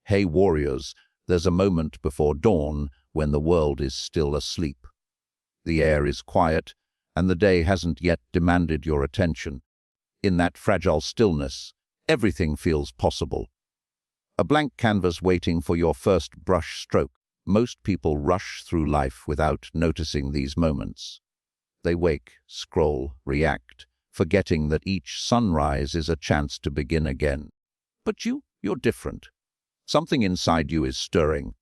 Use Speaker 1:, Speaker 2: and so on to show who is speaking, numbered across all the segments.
Speaker 1: Hey warriors, there's a moment before dawn when the world is still asleep. The air is quiet, and the day hasn't yet demanded your attention. In that fragile stillness, everything feels possible. A blank canvas waiting for your first brush stroke. Most people rush through life without noticing these moments. They wake, scroll, react, forgetting that each sunrise is a chance to begin again. But you're different. Something inside you is stirring.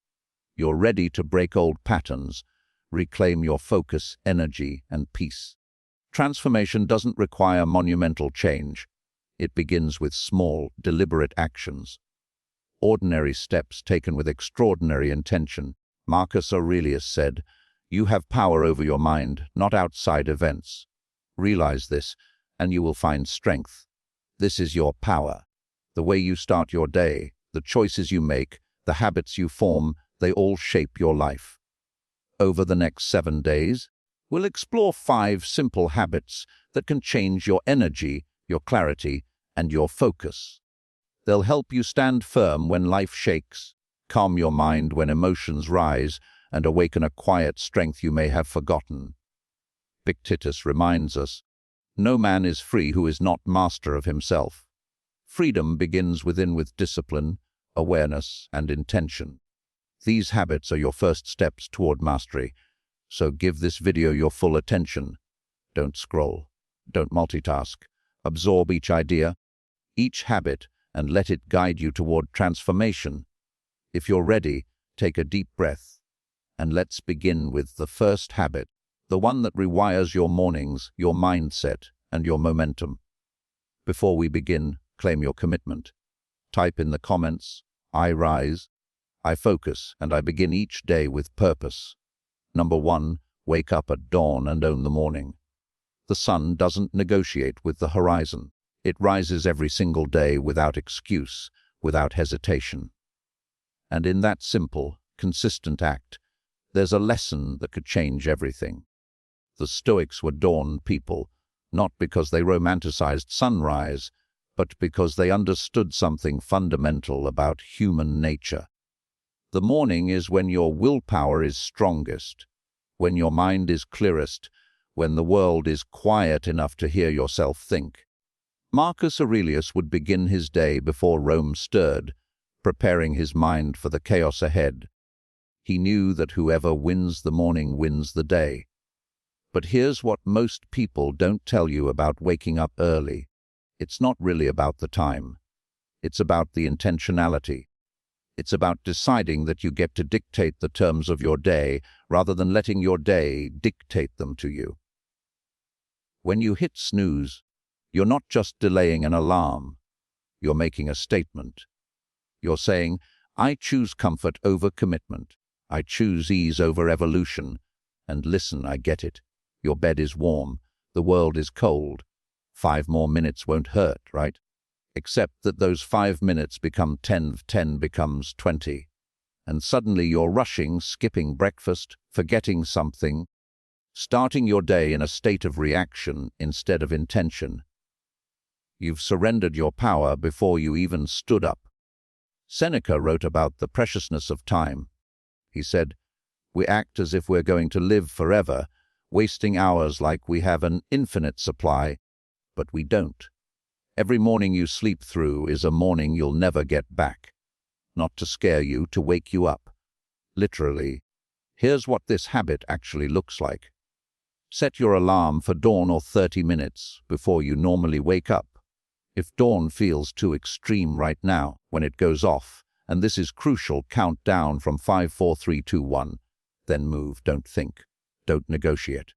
Speaker 1: You're ready to break old patterns, reclaim your focus, energy, and peace. Transformation doesn't require monumental change. It begins with small, deliberate actions. Ordinary steps taken with extraordinary intention. Marcus Aurelius said, "You have power over your mind, not outside events. Realize this, and you will find strength. This is your power. The way you start your day, the choices you make, the habits you form, they all shape your life." Over the next 7 days, we'll explore 5 simple habits that can change your energy, your clarity, and your focus. They'll help you stand firm when life shakes, calm your mind when emotions rise, and awaken a quiet strength you may have forgotten. Epictetus reminds us, "No man is free who is not master of himself." Freedom begins within with discipline, awareness, and intention. These habits are your first steps toward mastery, so give this video your full attention. Don't scroll. Don't multitask. Absorb each idea, each habit, and let it guide you toward transformation. If you're ready, take a deep breath. And let's begin with the first habit, the one that rewires your mornings, your mindset, and your momentum. Before we begin, claim your commitment. Type in the comments, "I rise, I focus, and I begin each day with purpose." Number 1, wake up at dawn and own the morning. The sun doesn't negotiate with the horizon. It rises every single day without excuse, without hesitation. And in that simple, consistent act, there's a lesson that could change everything. The Stoics were dawn people, not because they romanticized sunrise, but because they understood something fundamental about human nature. The morning is when your willpower is strongest, when your mind is clearest, when the world is quiet enough to hear yourself think. Marcus Aurelius would begin his day before Rome stirred, preparing his mind for the chaos ahead. He knew that whoever wins the morning wins the day. But here's what most people don't tell you about waking up early. It's not really about the time. It's about the intentionality. It's about deciding that you get to dictate the terms of your day rather than letting your day dictate them to you. When you hit snooze, you're not just delaying an alarm. You're making a statement. You're saying, "I choose comfort over commitment. I choose ease over evolution. And listen, I get it. Your bed is warm. The world is cold. 5 more minutes won't hurt, right? Except that those 5 minutes become 10, 10 becomes 20. And suddenly you're rushing, skipping breakfast, forgetting something, starting your day in a state of reaction instead of intention. You've surrendered your power before you even stood up. Seneca wrote about the preciousness of time. He said, "We act as if we're going to live forever, wasting hours like we have an infinite supply, but we don't. Every morning you sleep through is a morning you'll never get back. Not to scare you, to wake you up. Literally. Here's what this habit actually looks like. Set your alarm for dawn or 30 minutes before you normally wake up. If dawn feels too extreme right now, when it goes off, and this is crucial, count down from 5, 4, 3, 2, 1. Then move, don't think. Don't negotiate.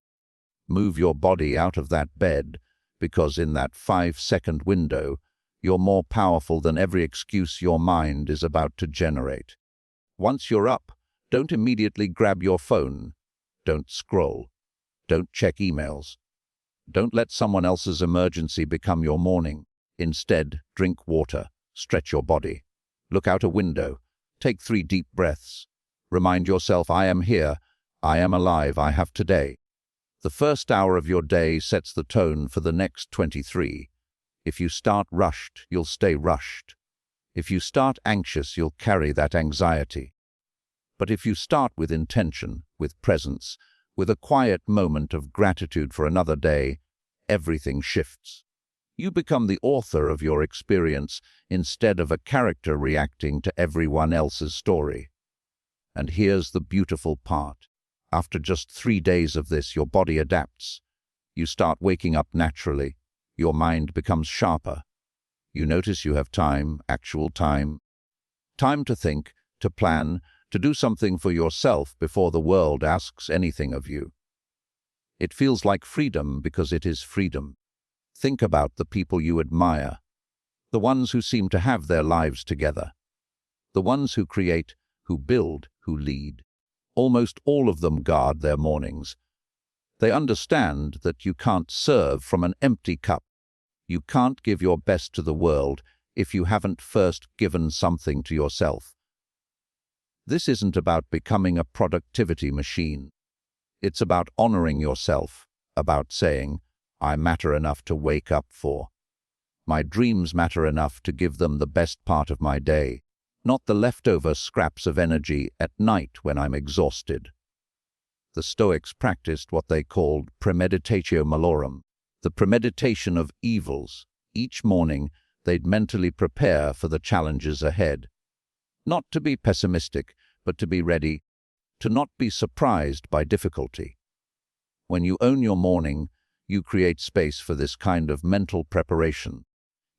Speaker 1: Move your body out of that bed, because in that 5-second window, you're more powerful than every excuse your mind is about to generate. Once you're up, don't immediately grab your phone. Don't scroll. Don't check emails. Don't let someone else's emergency become your morning. Instead, drink water, stretch your body. Look out a window. Take 3 deep breaths. Remind yourself, I am here. I am alive. I have today. The first hour of your day sets the tone for the next 23. If you start rushed, you'll stay rushed. If you start anxious, you'll carry that anxiety. But if you start with intention, with presence, with a quiet moment of gratitude for another day, everything shifts. You become the author of your experience instead of a character reacting to everyone else's story. And here's the beautiful part. After just 3 days of this, your body adapts. You start waking up naturally. Your mind becomes sharper. You notice you have time, actual time. Time to think, to plan, to do something for yourself before the world asks anything of you. It feels like freedom because it is freedom. Think about the people you admire, the ones who seem to have their lives together, the ones who create, who build, who lead. Almost all of them guard their mornings. They understand that you can't serve from an empty cup. You can't give your best to the world if you haven't first given something to yourself. This isn't about becoming a productivity machine. It's about honoring yourself, about saying, I matter enough to wake up for. My dreams matter enough to give them the best part of my day, not the leftover scraps of energy at night when I'm exhausted. The Stoics practiced what they called premeditatio malorum, the premeditation of evils. Each morning, they'd mentally prepare for the challenges ahead. Not to be pessimistic, but to be ready, to not be surprised by difficulty. When you own your morning, you create space for this kind of mental preparation.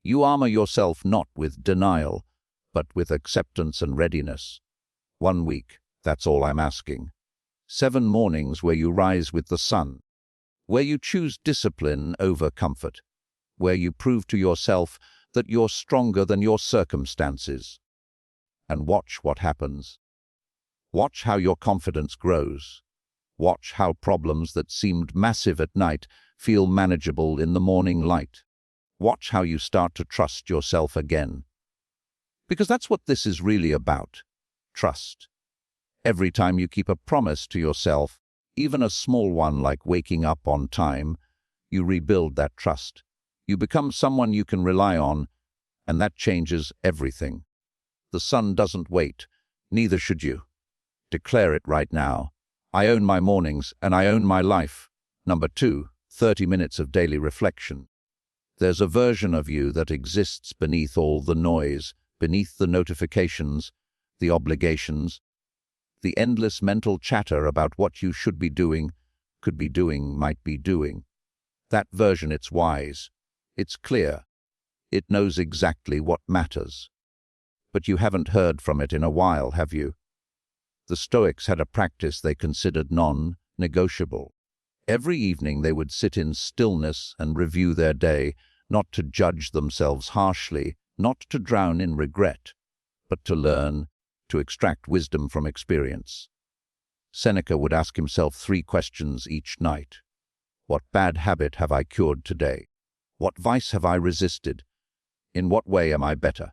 Speaker 1: You armor yourself not with denial, but with acceptance and readiness. 1 week, that's all I'm asking. 7 mornings where you rise with the sun, where you choose discipline over comfort, where you prove to yourself that you're stronger than your circumstances. And watch what happens. Watch how your confidence grows. Watch how problems that seemed massive at night feel manageable in the morning light. Watch how you start to trust yourself again. Because that's what this is really about. Trust. Every time you keep a promise to yourself, even a small one like waking up on time, you rebuild that trust. You become someone you can rely on, and that changes everything. The sun doesn't wait, neither should you. Declare it right now. I own my mornings and I own my life. Number 2, 30 minutes of daily reflection. There's a version of you that exists beneath all the noise, beneath the notifications, the obligations, the endless mental chatter about what you should be doing, could be doing, might be doing. That version, it's wise. It's clear. It knows exactly what matters. But you haven't heard from it in a while, have you? The Stoics had a practice they considered non-negotiable. Every evening they would sit in stillness and review their day, not to judge themselves harshly, not to drown in regret, but to learn, to extract wisdom from experience. Seneca would ask himself 3 questions each night. What bad habit have I cured today? What vice have I resisted? In what way am I better?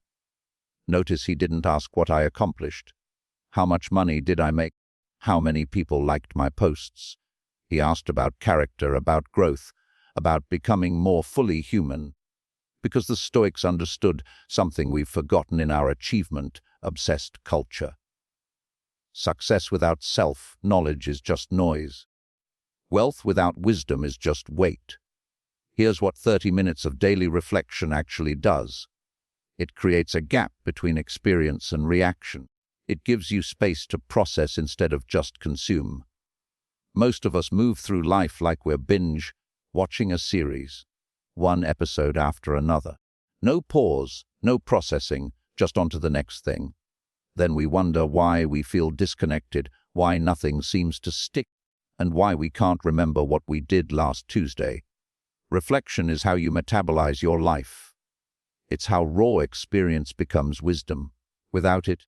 Speaker 1: Notice he didn't ask what I accomplished. How much money did I make? How many people liked my posts? He asked about character, about growth, about becoming more fully human. Because the Stoics understood something we've forgotten in our achievement-obsessed culture. Success without self-knowledge is just noise. Wealth without wisdom is just weight. Here's what 30 minutes of daily reflection actually does. It creates a gap between experience and reaction. It gives you space to process instead of just consume. Most of us move through life like we're binge-watching a series, one episode after another. No pause, no processing, just on to the next thing. Then we wonder why we feel disconnected, why nothing seems to stick, and why we can't remember what we did last Tuesday. Reflection is how you metabolize your life. It's how raw experience becomes wisdom. Without it,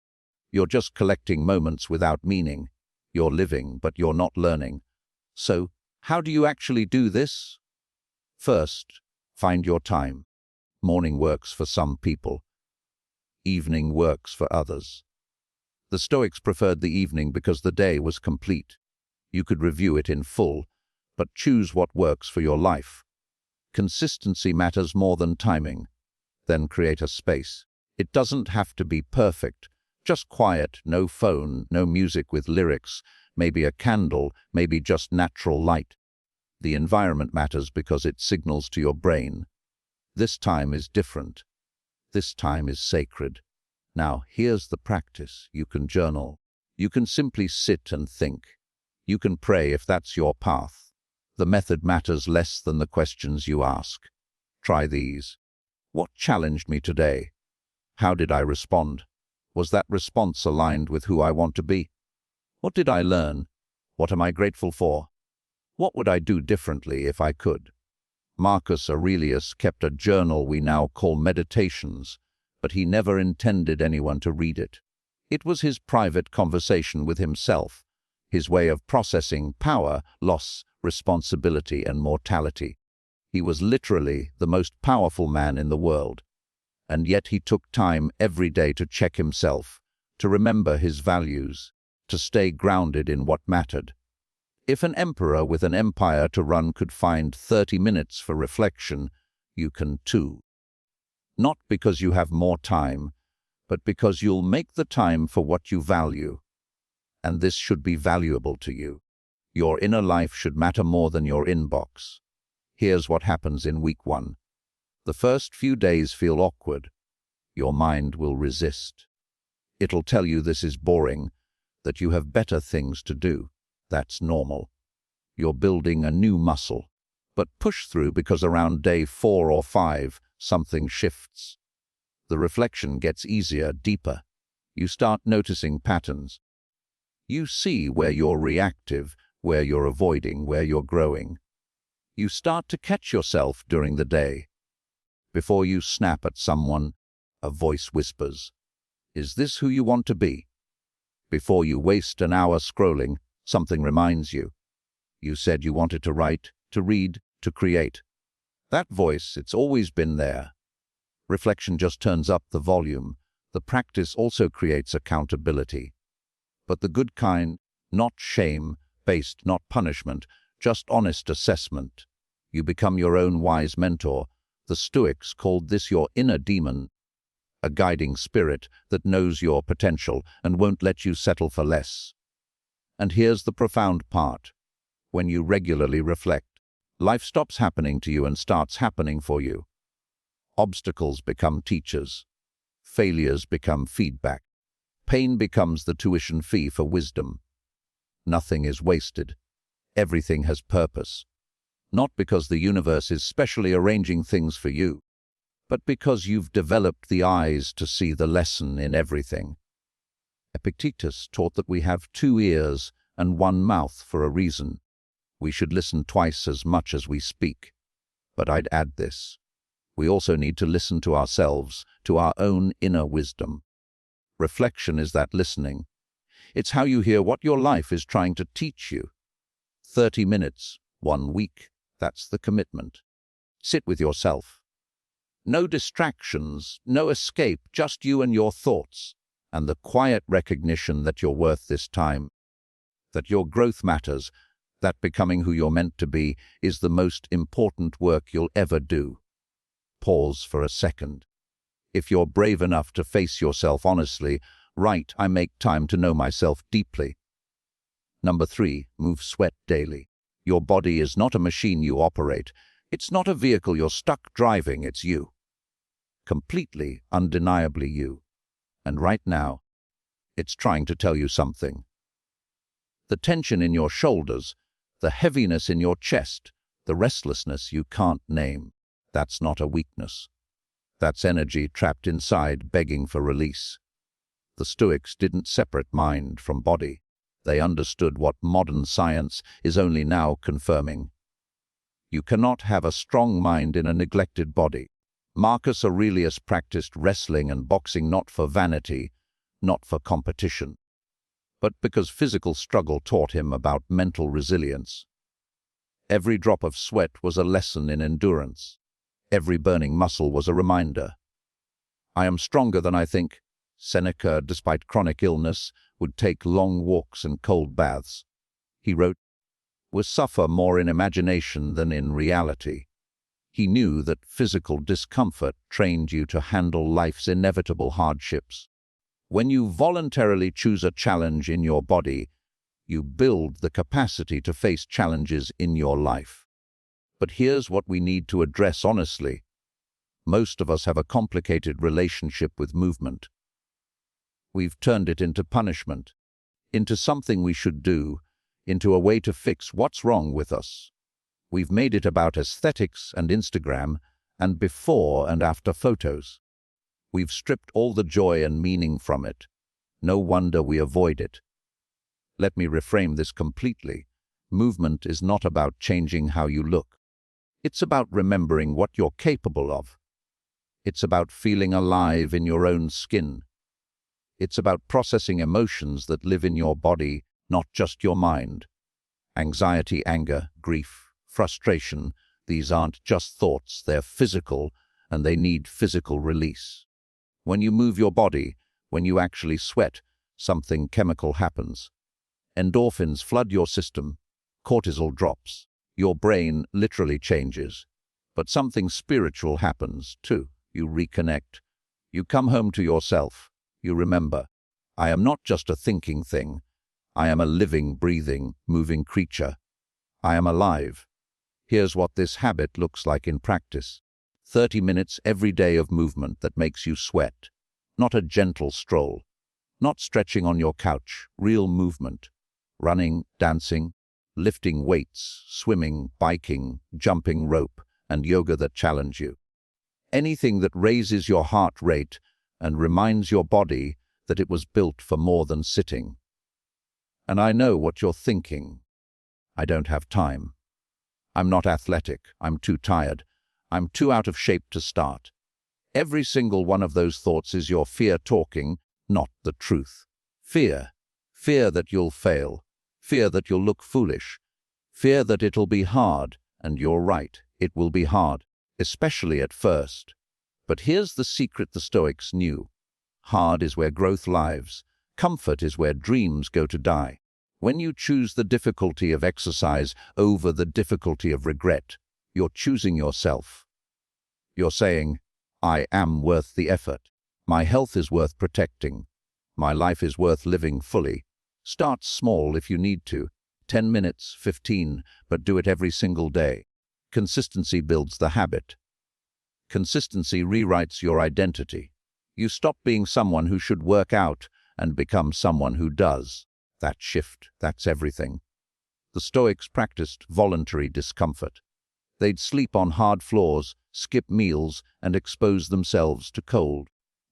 Speaker 1: you're just collecting moments without meaning. You're living, but you're not learning. So, how do you actually do this? First, find your time. Morning works for some people. Evening works for others. The Stoics preferred the evening because the day was complete. You could review it in full, but choose what works for your life. Consistency matters more than timing. Then create a space. It doesn't have to be perfect, just quiet, no phone, no music with lyrics, maybe a candle, maybe just natural light. The environment matters because it signals to your brain. This time is different. This time is sacred. Now, here's the practice. You can journal. You can simply sit and think. You can pray if that's your path. The method matters less than the questions you ask. Try these. What challenged me today? How did I respond? Was that response aligned with who I want to be? What did I learn? What am I grateful for? What would I do differently if I could? Marcus Aurelius kept a journal we now call Meditations, but he never intended anyone to read it. It was his private conversation with himself, his way of processing power, loss, responsibility, and mortality. He was literally the most powerful man in the world, and yet he took time every day to check himself, to remember his values, to stay grounded in what mattered. If an emperor with an empire to run could find 30 minutes for reflection, you can too. Not because you have more time, but because you'll make the time for what you value. And this should be valuable to you. Your inner life should matter more than your inbox. Here's what happens in week 1. The first few days feel awkward. Your mind will resist. It'll tell you this is boring, that you have better things to do. That's normal. You're building a new muscle. But push through because around day 4 or 5, something shifts. The reflection gets easier, deeper. You start noticing patterns. You see where you're reactive, where you're avoiding, where you're growing. You start to catch yourself during the day. Before you snap at someone, a voice whispers, "Is this who you want to be?" Before you waste an hour scrolling, something reminds you. You said you wanted to write, to read, to create. That voice, it's always been there. Reflection just turns up the volume. The practice also creates accountability. But the good kind, not shame-based, not punishment, just honest assessment. You become your own wise mentor. The Stoics called this your inner demon, a guiding spirit that knows your potential and won't let you settle for less. And here's the profound part. When you regularly reflect, life stops happening to you and starts happening for you. Obstacles become teachers. Failures become feedback. Pain becomes the tuition fee for wisdom. Nothing is wasted. Everything has purpose. Not because the universe is specially arranging things for you, but because you've developed the eyes to see the lesson in everything. Epictetus taught that we have 2 ears and 1 mouth for a reason. We should listen twice as much as we speak. But I'd add this. We also need to listen to ourselves, to our own inner wisdom. Reflection is that listening. It's how you hear what your life is trying to teach you. 30 minutes, 1 week, that's the commitment. Sit with yourself. No distractions, no escape, just you and your thoughts, and the quiet recognition that you're worth this time, that your growth matters, that becoming who you're meant to be is the most important work you'll ever do. Pause for a second. If you're brave enough to face yourself honestly, write, "I make time to know myself deeply." Number 3, move, sweat daily. Your body is not a machine you operate. It's not a vehicle you're stuck driving, it's you. Completely, undeniably you. And right now, it's trying to tell you something. The tension in your shoulders, the heaviness in your chest, the restlessness you can't name, that's not a weakness. That's energy trapped inside, begging for release. The Stoics didn't separate mind from body. They understood what modern science is only now confirming. You cannot have a strong mind in a neglected body. Marcus Aurelius practiced wrestling and boxing not for vanity, not for competition, but because physical struggle taught him about mental resilience. Every drop of sweat was a lesson in endurance. Every burning muscle was a reminder. I am stronger than I think. Seneca, despite chronic illness, would take long walks and cold baths. He wrote, "We suffer more in imagination than in reality." He knew that physical discomfort trained you to handle life's inevitable hardships. When you voluntarily choose a challenge in your body, you build the capacity to face challenges in your life. But here's what we need to address honestly. Most of us have a complicated relationship with movement. We've turned it into punishment, into something we should do, into a way to fix what's wrong with us. We've made it about aesthetics and Instagram and before and after photos. We've stripped all the joy and meaning from it. No wonder we avoid it. Let me reframe this completely. Movement is not about changing how you look. It's about remembering what you're capable of. It's about feeling alive in your own skin. It's about processing emotions that live in your body, not just your mind. Anxiety, anger, grief, frustration, these aren't just thoughts, they're physical, and they need physical release. When you move your body, when you actually sweat, something chemical happens. Endorphins flood your system, cortisol drops, your brain literally changes. But something spiritual happens, too. You reconnect. You come home to yourself. You remember, I am not just a thinking thing. I am a living, breathing, moving creature. I am alive. Here's what this habit looks like in practice. 30 minutes every day of movement that makes you sweat. Not a gentle stroll. Not stretching on your couch, real movement. Running, dancing, lifting weights, swimming, biking, jumping rope, and yoga that challenge you. Anything that raises your heart rate and reminds your body that it was built for more than sitting. And I know what you're thinking. I don't have time. I'm not athletic. I'm too tired. I'm too out of shape to start. Every single one of those thoughts is your fear talking, not the truth. Fear. Fear that you'll fail. Fear that you'll look foolish. Fear that it'll be hard. And you're right, it will be hard, especially at first. But here's the secret the Stoics knew. Hard is where growth lives. Comfort is where dreams go to die. When you choose the difficulty of exercise over the difficulty of regret, you're choosing yourself. You're saying, I am worth the effort. My health is worth protecting. My life is worth living fully. Start small if you need to. 10 minutes, 15, but do it every single day. Consistency builds the habit. Consistency rewrites your identity. You stop being someone who should work out and become someone who does. That shift, that's everything. The Stoics practiced voluntary discomfort. They'd sleep on hard floors, skip meals, and expose themselves to cold.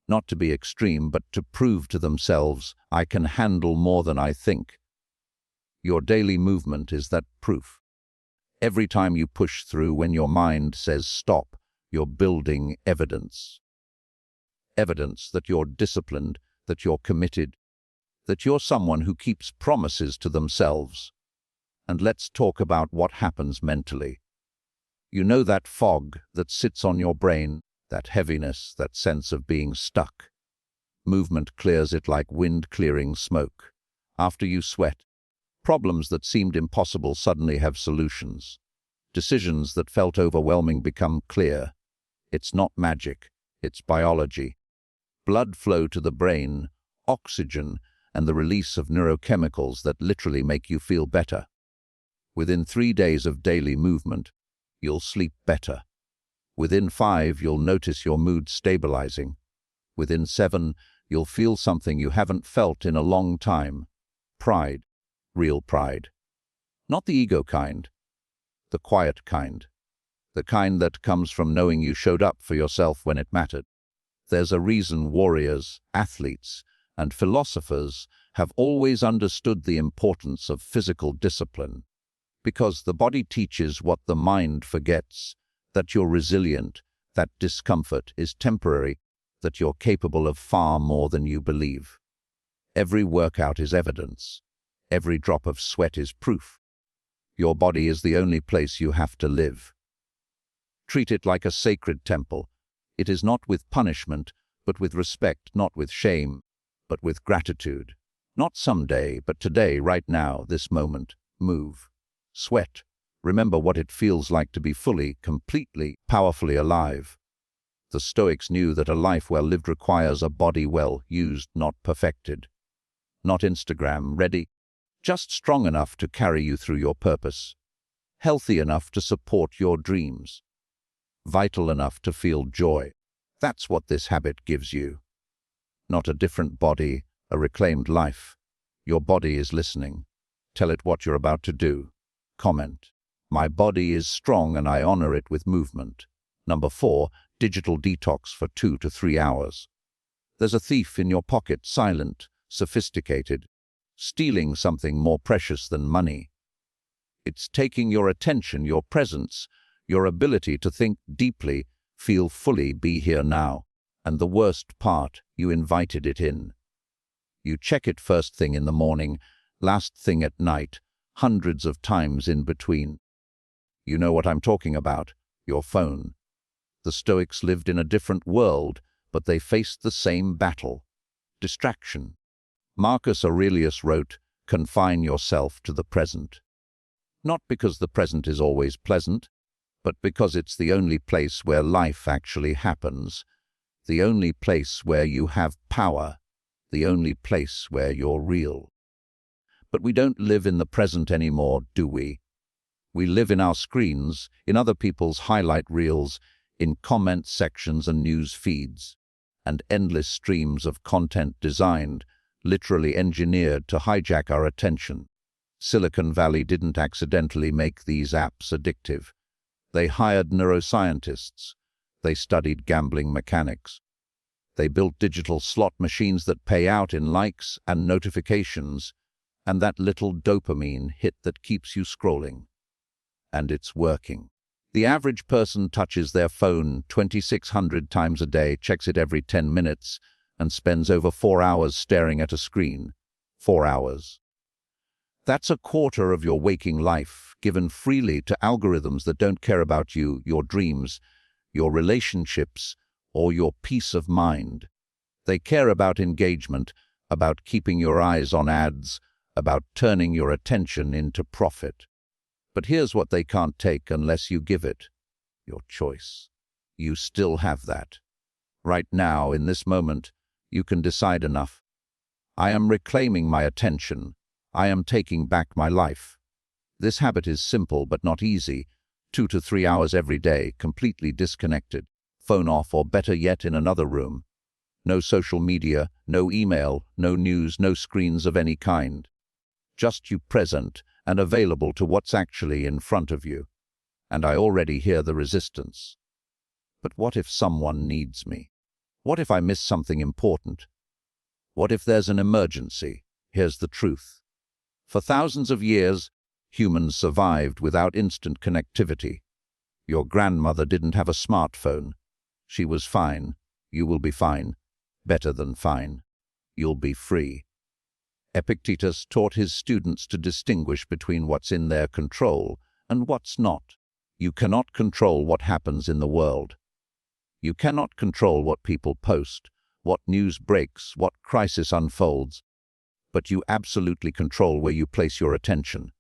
Speaker 1: Not to be extreme, but to prove to themselves, I can handle more than I think. Your daily movement is that proof. Every time you push through when your mind says stop, you're building evidence. Evidence that you're disciplined, that you're committed, that you're someone who keeps promises to themselves. And let's talk about what happens mentally. You know that fog that sits on your brain, that heaviness, that sense of being stuck. Movement clears it like wind clearing smoke. After you sweat, problems that seemed impossible suddenly have solutions. Decisions that felt overwhelming become clear. It's not magic, it's biology. Blood flow to the brain, oxygen, and the release of neurochemicals that literally make you feel better. Within 3 days of daily movement, you'll sleep better. Within 5, you'll notice your mood stabilizing. Within 7, you'll feel something you haven't felt in a long time. Pride. Real pride. Not the ego kind. The quiet kind. The kind that comes from knowing you showed up for yourself when it mattered. There's a reason warriors, athletes, and philosophers have always understood the importance of physical discipline. Because the body teaches what the mind forgets, that you're resilient, that discomfort is temporary, that you're capable of far more than you believe. Every workout is evidence. Every drop of sweat is proof. Your body is the only place you have to live. Treat it like a sacred temple. It is not with punishment, but with respect, not with shame, but with gratitude. Not someday, but today, right now, this moment. Move. Sweat. Remember what it feels like to be fully, completely, powerfully alive. The Stoics knew that a life well lived requires a body well used, not perfected. Not Instagram ready, just strong enough to carry you through your purpose, healthy enough to support your dreams, vital enough to feel joy. That's what this habit gives you. Not a different body, a reclaimed life. Your body is listening. Tell it what you're about to do. Comment. My body is strong and I honor it with movement. Number 4, digital detox for 2 to 3 hours. There's a thief in your pocket, silent, sophisticated, stealing something more precious than money. It's taking your attention, your presence, your ability to think deeply, feel fully, be here now. And the worst part, you invited it in. You check it first thing in the morning, last thing at night, hundreds of times in between. You know what I'm talking about, your phone. The Stoics lived in a different world, but they faced the same battle. Distraction. Marcus Aurelius wrote, "Confine yourself to the present." Not because the present is always pleasant, but because it's the only place where life actually happens, the only place where you have power, the only place where you're real. But we don't live in the present anymore, do we? We live in our screens, in other people's highlight reels, in comment sections and news feeds, and endless streams of content designed, literally engineered to hijack our attention. Silicon Valley didn't accidentally make these apps addictive. They hired neuroscientists. They studied gambling mechanics. They built digital slot machines that pay out in likes and notifications, and that little dopamine hit that keeps you scrolling. And it's working. The average person touches their phone 2,600 times a day, checks it every 10 minutes, and spends over 4 hours staring at a screen. 4 hours. That's a quarter of your waking life, given freely to algorithms that don't care about you, your dreams, your relationships, or your peace of mind. They care about engagement, about keeping your eyes on ads, about turning your attention into profit. But here's what they can't take unless you give it. Your choice. You still have that. Right now, in this moment, you can decide enough. I am reclaiming my attention. I am taking back my life. This habit is simple but not easy. 2 to 3 hours every day, completely disconnected. Phone off, or better yet, in another room. No social media, no email, no news, no screens of any kind. Just you present and available to what's actually in front of you. And I already hear the resistance. But what if someone needs me? What if I miss something important? What if there's an emergency? Here's the truth. For thousands of years, humans survived without instant connectivity. Your grandmother didn't have a smartphone. She was fine. You will be fine. Better than fine. You'll be free. Epictetus taught his students to distinguish between what's in their control and what's not. You cannot control what happens in the world. You cannot control what people post, what news breaks, what crisis unfolds, but you absolutely control where you place your attention.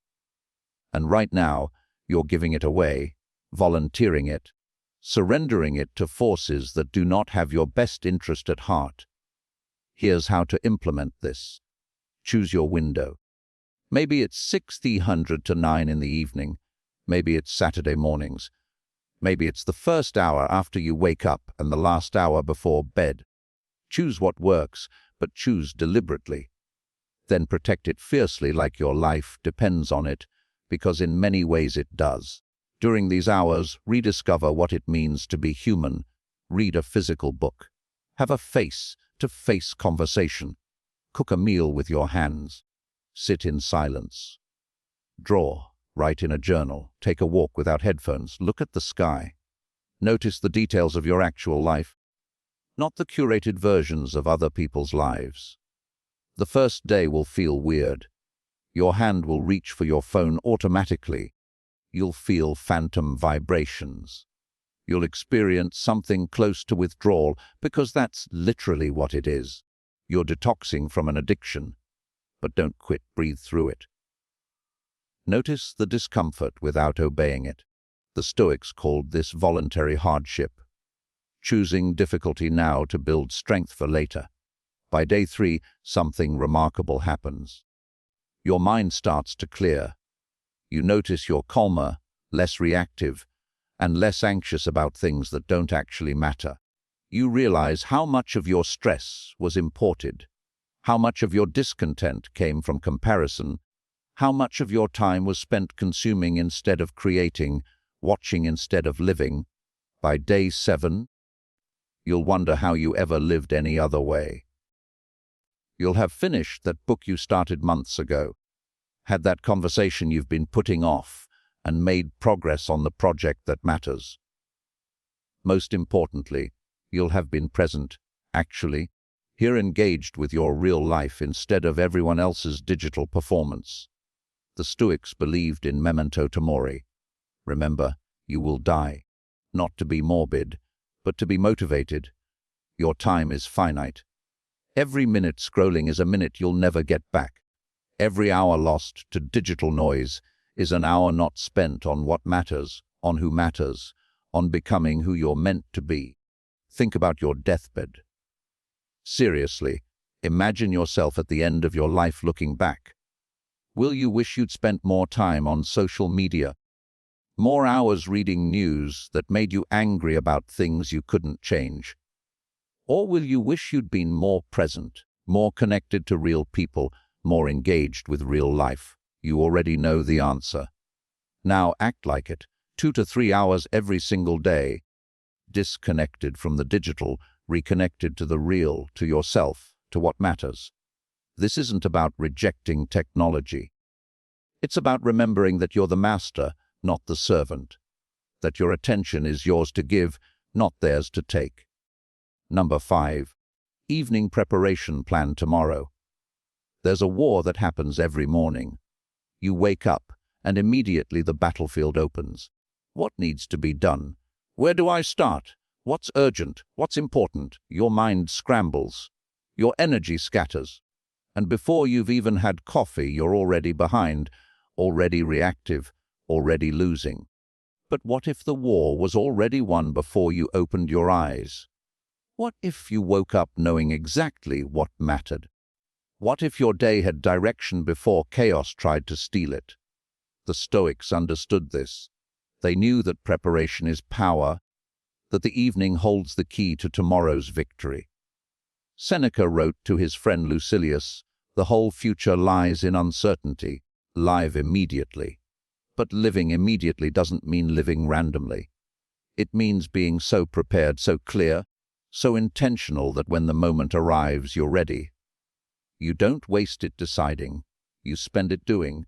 Speaker 1: And right now, you're giving it away, volunteering it, surrendering it to forces that do not have your best interest at heart. Here's how to implement this. Choose your window. Maybe it's 6:00 to 9 in the evening. Maybe it's Saturday mornings. Maybe it's the first hour after you wake up and the last hour before bed. Choose what works, but choose deliberately. Then protect it fiercely like your life depends on it, because in many ways it does. During these hours, rediscover what it means to be human. Read a physical book. Have a face-to-face conversation. Cook a meal with your hands. Sit in silence. Draw. Write in a journal. Take a walk without headphones. Look at the sky. Notice the details of your actual life, not the curated versions of other people's lives. The first day will feel weird. Your hand will reach for your phone automatically. You'll feel phantom vibrations. You'll experience something close to withdrawal, because that's literally what it is. You're detoxing from an addiction, but don't quit. Breathe through it. Notice the discomfort without obeying it. The Stoics called this voluntary hardship, choosing difficulty now to build strength for later. By day 3, something remarkable happens. Your mind starts to clear. You notice you're calmer, less reactive, and less anxious about things that don't actually matter. You realize how much of your stress was imported, how much of your discontent came from comparison, how much of your time was spent consuming instead of creating, watching instead of living. By day 7, you'll wonder how you ever lived any other way. You'll have finished that book you started months ago, had that conversation you've been putting off, and made progress on the project that matters. Most importantly, you'll have been present, actually, here engaged with your real life instead of everyone else's digital performance. The Stoics believed in memento mori. Remember, you will die, not to be morbid, but to be motivated. Your time is finite. Every minute scrolling is a minute you'll never get back. Every hour lost to digital noise is an hour not spent on what matters, on who matters, on becoming who you're meant to be. Think about your deathbed. Seriously, imagine yourself at the end of your life looking back. Will you wish you'd spent more time on social media? More hours reading news that made you angry about things you couldn't change? Or will you wish you'd been more present, more connected to real people, more engaged with real life? You already know the answer. Now act like it. 2 to 3 hours every single day. Disconnected from the digital, reconnected to the real, to yourself, to what matters. This isn't about rejecting technology. It's about remembering that you're the master, not the servant. That your attention is yours to give, not theirs to take. Number 5. Evening preparation plan tomorrow. There's a war that happens every morning. You wake up, and immediately the battlefield opens. What needs to be done? Where do I start? What's urgent? What's important? Your mind scrambles. Your energy scatters. And before you've even had coffee, you're already behind, already reactive, already losing. But what if the war was already won before you opened your eyes? What if you woke up knowing exactly what mattered? What if your day had direction before chaos tried to steal it? The Stoics understood this. They knew that preparation is power, that the evening holds the key to tomorrow's victory. Seneca wrote to his friend Lucilius, "The whole future lies in uncertainty. Live immediately." But living immediately doesn't mean living randomly. It means being so prepared, so clear, so intentional that when the moment arrives, you're ready. You don't waste it deciding, you spend it doing.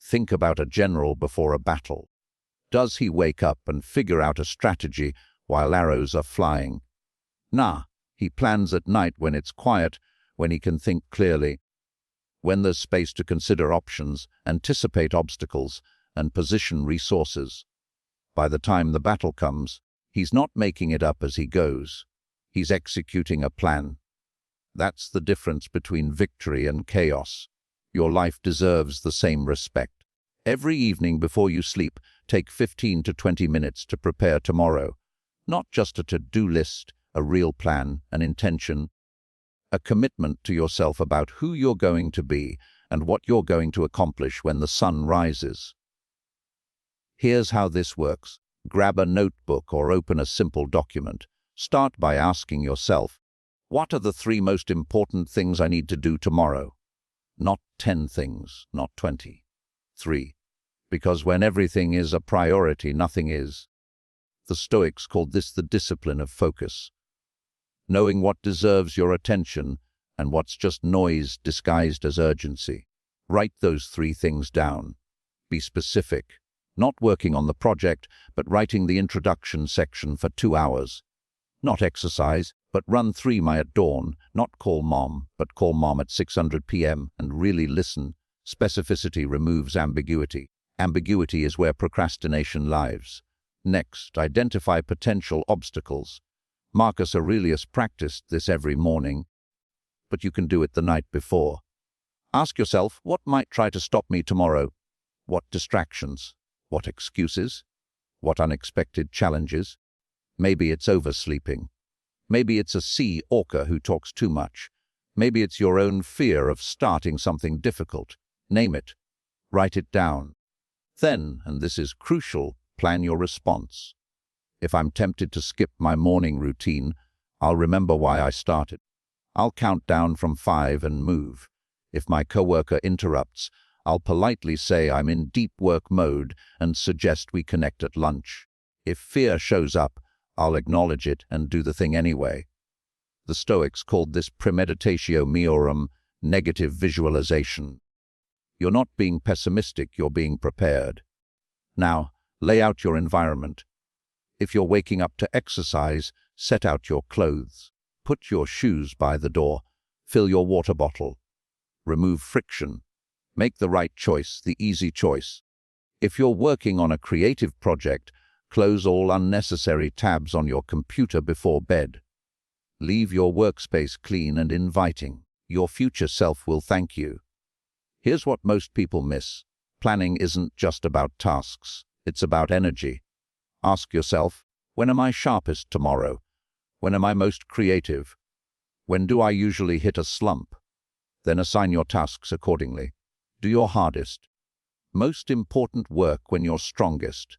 Speaker 1: Think about a general before a battle. Does he wake up and figure out a strategy while arrows are flying? Nah, he plans at night when it's quiet, when he can think clearly, when there's space to consider options, anticipate obstacles, and position resources. By the time the battle comes, he's not making it up as he goes. He's executing a plan. That's the difference between victory and chaos. Your life deserves the same respect. Every evening before you sleep, take 15 to 20 minutes to prepare tomorrow. Not just a to-do list, a real plan, an intention, a commitment to yourself about who you're going to be and what you're going to accomplish when the sun rises. Here's how this works. Grab a notebook or open a simple document. Start by asking yourself, what are the 3 most important things I need to do tomorrow? Not 10 things, not 20. 3. Because when everything is a priority, nothing is. The Stoics called this the discipline of focus. Knowing what deserves your attention and what's just noise disguised as urgency. Write those 3 things down. Be specific. Not working on the project, but writing the introduction section for 2 hours. Not exercise, but run 3 mi at dawn. Not call mom, but call mom at 600 p.m. and really listen. Specificity removes ambiguity. Ambiguity is where procrastination lives. Next, identify potential obstacles. Marcus Aurelius practiced this every morning, but you can do it the night before. Ask yourself, what might try to stop me tomorrow? What distractions? What excuses? What unexpected challenges? Maybe it's oversleeping. Maybe it's a sea orca who talks too much. Maybe it's your own fear of starting something difficult. Name it. Write it down. Then, and this is crucial, plan your response. If I'm tempted to skip my morning routine, I'll remember why I started. I'll count down from 5 and move. If my coworker interrupts, I'll politely say I'm in deep work mode and suggest we connect at lunch. If fear shows up, I'll acknowledge it and do the thing anyway. The Stoics called this premeditatio meorum, negative visualization. You're not being pessimistic, you're being prepared. Now, lay out your environment. If you're waking up to exercise, set out your clothes. Put your shoes by the door. Fill your water bottle. Remove friction. Make the right choice, the easy choice. If you're working on a creative project, close all unnecessary tabs on your computer before bed. Leave your workspace clean and inviting. Your future self will thank you. Here's what most people miss. Planning isn't just about tasks. It's about energy. Ask yourself, when am I sharpest tomorrow? When am I most creative? When do I usually hit a slump? Then assign your tasks accordingly. Do your hardest. Most important work when you're strongest.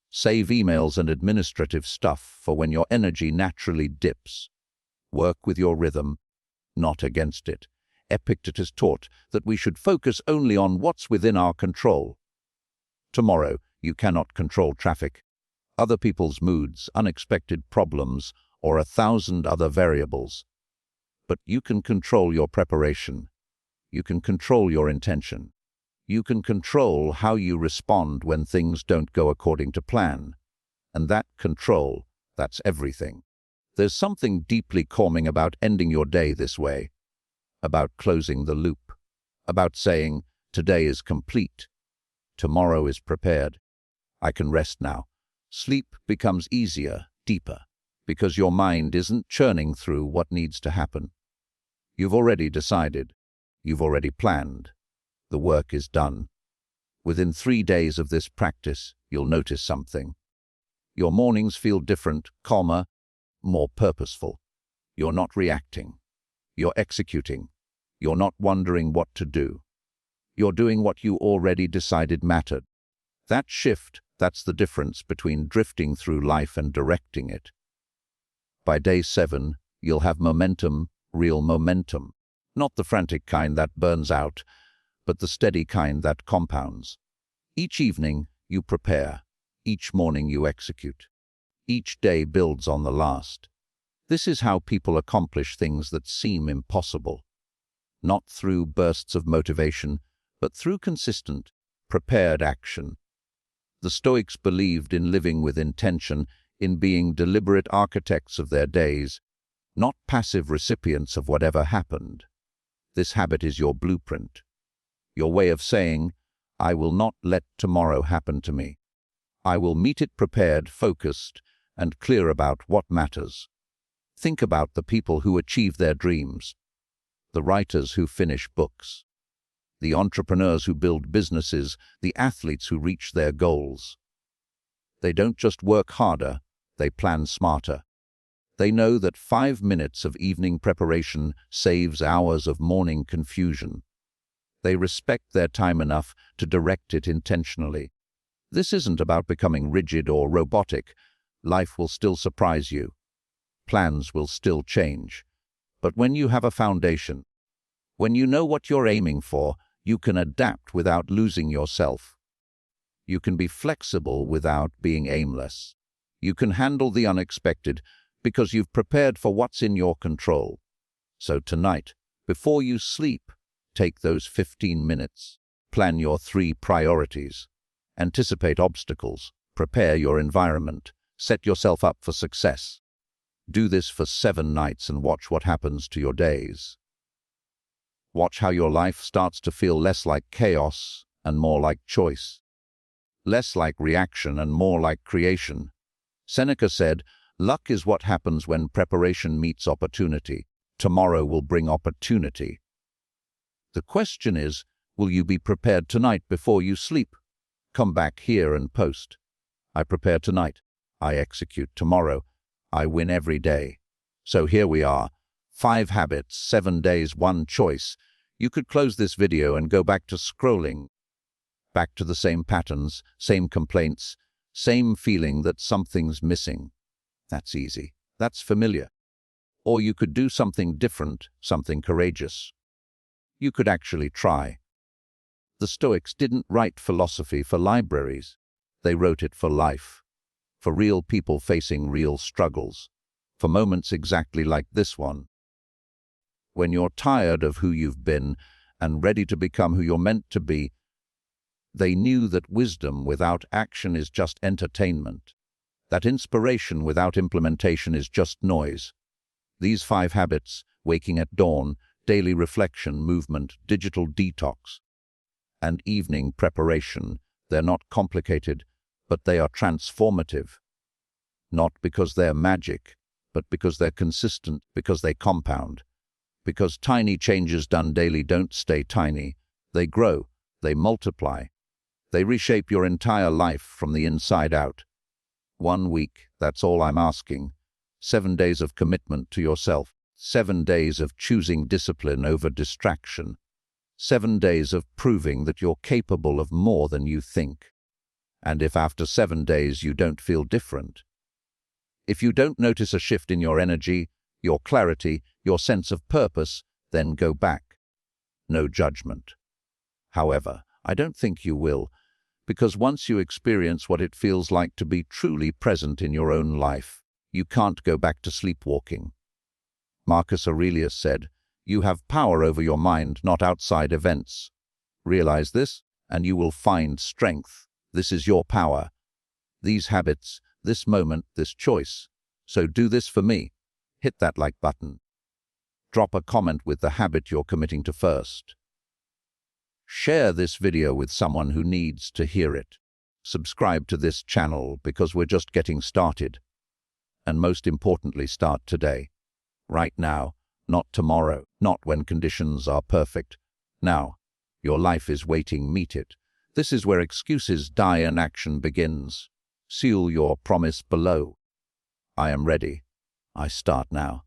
Speaker 1: Save emails and administrative stuff for when your energy naturally dips. Work with your rhythm, not against it. Epictetus taught that we should focus only on what's within our control. Tomorrow, you cannot control traffic, other people's moods, unexpected problems, or 1,000 other variables. But you can control your preparation. You can control your intention. You can control how you respond when things don't go according to plan. And that control, that's everything. There's something deeply calming about ending your day this way, about closing the loop, about saying, today is complete, tomorrow is prepared. I can rest now. Sleep becomes easier, deeper, because your mind isn't churning through what needs to happen. You've already decided. You've already planned. The work is done. Within 3 days of this practice, you'll notice something. Your mornings feel different, calmer, more purposeful. You're not reacting. You're executing. You're not wondering what to do. You're doing what you already decided mattered. That shift, that's the difference between drifting through life and directing it. By day 7, you'll have momentum, real momentum. Not the frantic kind that burns out, but the steady kind that compounds. Each evening, you prepare. Each morning, you execute. Each day builds on the last. This is how people accomplish things that seem impossible. Not through bursts of motivation, but through consistent, prepared action. The Stoics believed in living with intention, in being deliberate architects of their days, not passive recipients of whatever happened. This habit is your blueprint, your way of saying, I will not let tomorrow happen to me. I will meet it prepared, focused, and clear about what matters. Think about the people who achieve their dreams, the writers who finish books, the entrepreneurs who build businesses, the athletes who reach their goals. They don't just work harder, they plan smarter. They know that 5 minutes of evening preparation saves hours of morning confusion. They respect their time enough to direct it intentionally. This isn't about becoming rigid or robotic. Life will still surprise you. Plans will still change. But when you have a foundation, when you know what you're aiming for, you can adapt without losing yourself. You can be flexible without being aimless. You can handle the unexpected because you've prepared for what's in your control. So tonight, before you sleep, take those 15 minutes. Plan your 3 priorities. Anticipate obstacles. Prepare your environment. Set yourself up for success. Do this for 7 nights and watch what happens to your days. Watch how your life starts to feel less like chaos and more like choice. Less like reaction and more like creation. Seneca said, luck is what happens when preparation meets opportunity. Tomorrow will bring opportunity. The question is, Will you be prepared tonight before you sleep? Come back here and post. I prepare tonight. I execute tomorrow. I win every day. So here we are. 5 habits, 7 days, 1 choice. You could close this video and go back to scrolling. Back to the same patterns, same complaints, same feeling that something's missing. That's easy. That's familiar. Or you could do something different, something courageous. You could actually try. The Stoics didn't write philosophy for libraries. They wrote it for life, for real people facing real struggles, for moments exactly like this one. When you're tired of who you've been and ready to become who you're meant to be, they knew that wisdom without action is just entertainment, that inspiration without implementation is just noise. These 5 habits, waking at dawn, daily reflection, movement, digital detox, and evening preparation, they're not complicated, but they are transformative. Not because they're magic, but because they're consistent, because they compound. Because tiny changes done daily don't stay tiny. They grow, they multiply. They reshape your entire life from the inside out. 1 week, that's all I'm asking. 7 days of commitment to yourself. 7 days of choosing discipline over distraction. 7 days of proving that you're capable of more than you think. And if after 7 days you don't feel different, if you don't notice a shift in your energy, your clarity, your sense of purpose, then go back. No judgment. However, I don't think you will, because once you experience what it feels like to be truly present in your own life, you can't go back to sleepwalking. Marcus Aurelius said, "You have power over your mind, not outside events. Realize this, and you will find strength. This is your power. These habits, this moment, this choice. So do this for me. Hit that like button. Drop a comment with the habit you're committing to first. Share this video with someone who needs to hear it. Subscribe to this channel because we're just getting started. And most importantly, start today. Right now, not tomorrow, not when conditions are perfect. Now, your life is waiting, meet it. This is where excuses die and action begins. Seal your promise below. I am ready. I start now.